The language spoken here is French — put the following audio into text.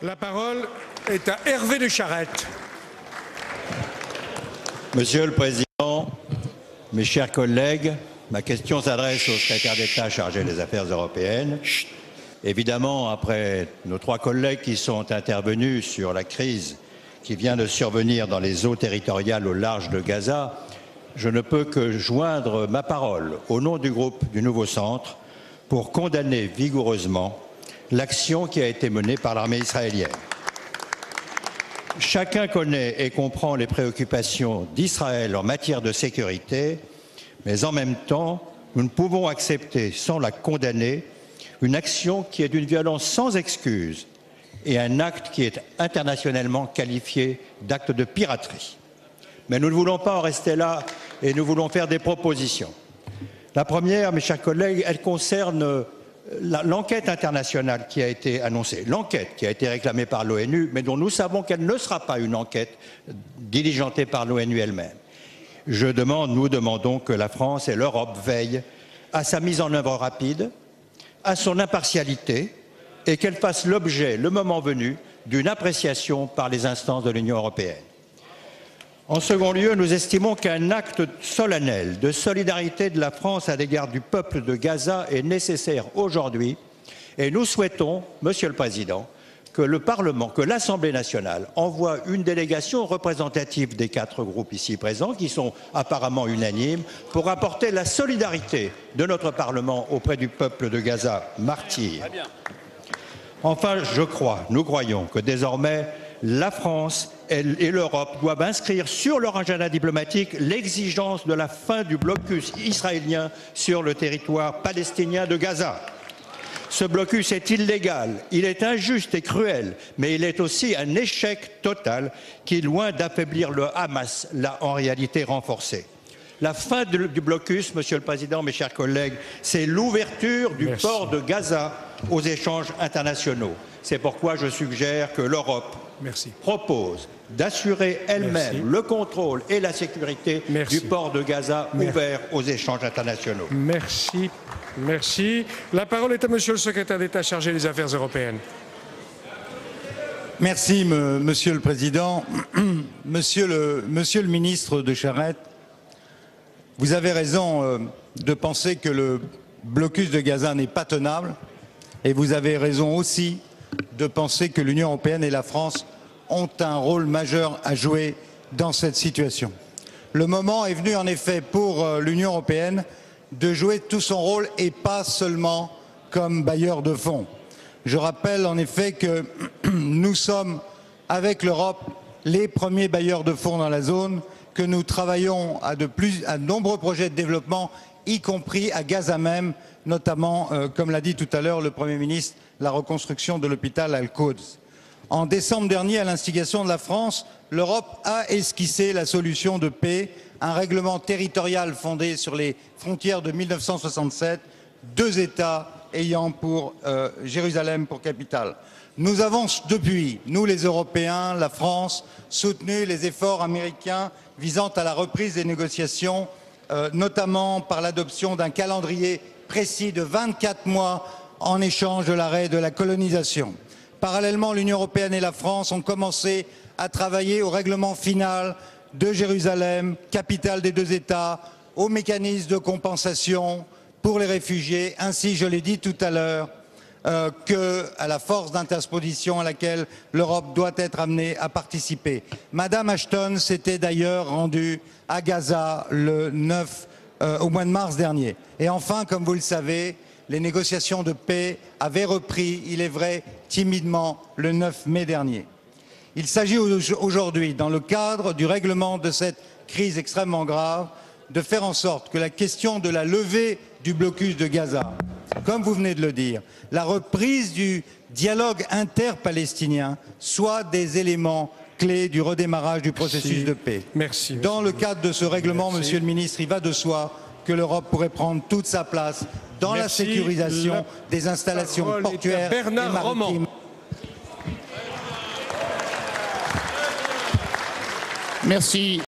La parole est à Hervé de Charette. Monsieur le Président, mes chers collègues, ma question s'adresse au secrétaire d'État chargé des Affaires européennes. Évidemment, après nos trois collègues qui sont intervenus sur la crise qui vient de survenir dans les eaux territoriales au large de Gaza, je ne peux que joindre ma parole au nom du groupe du Nouveau Centre pour condamner vigoureusement l'action qui a été menée par l'armée israélienne. Chacun connaît et comprend les préoccupations d'Israël en matière de sécurité, mais en même temps, nous ne pouvons accepter sans la condamner une action qui est d'une violence sans excuse et un acte qui est internationalement qualifié d'acte de piraterie. Mais nous ne voulons pas en rester là et nous voulons faire des propositions. La première, mes chers collègues, elle concerne l'enquête internationale qui a été annoncée, l'enquête qui a été réclamée par l'ONU, mais dont nous savons qu'elle ne sera pas une enquête diligentée par l'ONU elle-même. Nous demandons que la France et l'Europe veillent à sa mise en œuvre rapide, à son impartialité et qu'elle fasse l'objet, le moment venu, d'une appréciation par les instances de l'Union européenne. En second lieu, nous estimons qu'un acte solennel de solidarité de la France à l'égard du peuple de Gaza est nécessaire aujourd'hui et nous souhaitons, Monsieur le Président, que le Parlement, que l'Assemblée nationale envoie une délégation représentative des quatre groupes ici présents, qui sont apparemment unanimes, pour apporter la solidarité de notre Parlement auprès du peuple de Gaza martyr. Enfin, nous croyons que désormais, la France et l'Europe doivent inscrire sur leur agenda diplomatique l'exigence de la fin du blocus israélien sur le territoire palestinien de Gaza. Ce blocus est illégal, il est injuste et cruel, mais il est aussi un échec total qui, loin d'affaiblir le Hamas, l'a en réalité renforcé. La fin du blocus, Monsieur le Président, mes chers collègues, c'est l'ouverture du port de Gaza aux échanges internationaux. C'est pourquoi je suggère que l'Europe propose d'assurer elle-même le contrôle et la sécurité du port de Gaza ouvert aux échanges internationaux. Merci. Merci. La parole est à Monsieur le secrétaire d'État chargé des Affaires européennes. Merci, Monsieur le Président. Monsieur le ministre de Charette, vous avez raison de penser que le blocus de Gaza n'est pas tenable et vous avez raison aussi de penser que l'Union européenne et la France ont un rôle majeur à jouer dans cette situation. Le moment est venu en effet pour l'Union européenne de jouer tout son rôle et pas seulement comme bailleur de fonds. Je rappelle en effet que nous sommes, avec l'Europe, les premiers bailleurs de fonds dans la zone, que nous travaillons à de nombreux projets de développement, y compris à Gaza même, notamment, comme l'a dit tout à l'heure le Premier ministre, la reconstruction de l'hôpital Al-Quds. En décembre dernier, à l'instigation de la France, l'Europe a esquissé la solution de paix, un règlement territorial fondé sur les frontières de 1967, 2 États ayant pour Jérusalem pour capitale. Nous avons depuis, nous les Européens, la France, soutenu les efforts américains visant à la reprise des négociations, notamment par l'adoption d'un calendrier précis de 24 mois en échange de l'arrêt de la colonisation. Parallèlement, l'Union européenne et la France ont commencé à travailler au règlement final de Jérusalem, capitale des 2 États, au mécanisme de compensation pour les réfugiés, ainsi, je l'ai dit tout à l'heure, qu'à la force d'interposition à laquelle l'Europe doit être amenée à participer. Madame Ashton s'était d'ailleurs rendue à Gaza au mois de mars dernier. Et enfin, comme vous le savez, les négociations de paix avaient repris, il est vrai, timidement, le 9 mai dernier. Il s'agit aujourd'hui, dans le cadre du règlement de cette crise extrêmement grave, de faire en sorte que la question de la levée du blocus de Gaza, comme vous venez de le dire, la reprise du dialogue interpalestinien soit des éléments clés du redémarrage du processus de paix. Merci. Dans le cadre de ce règlement, Monsieur le ministre, il va de soi que l'Europe pourrait prendre toute sa place dans la sécurisation des installations portuaires et maritimes. Merci.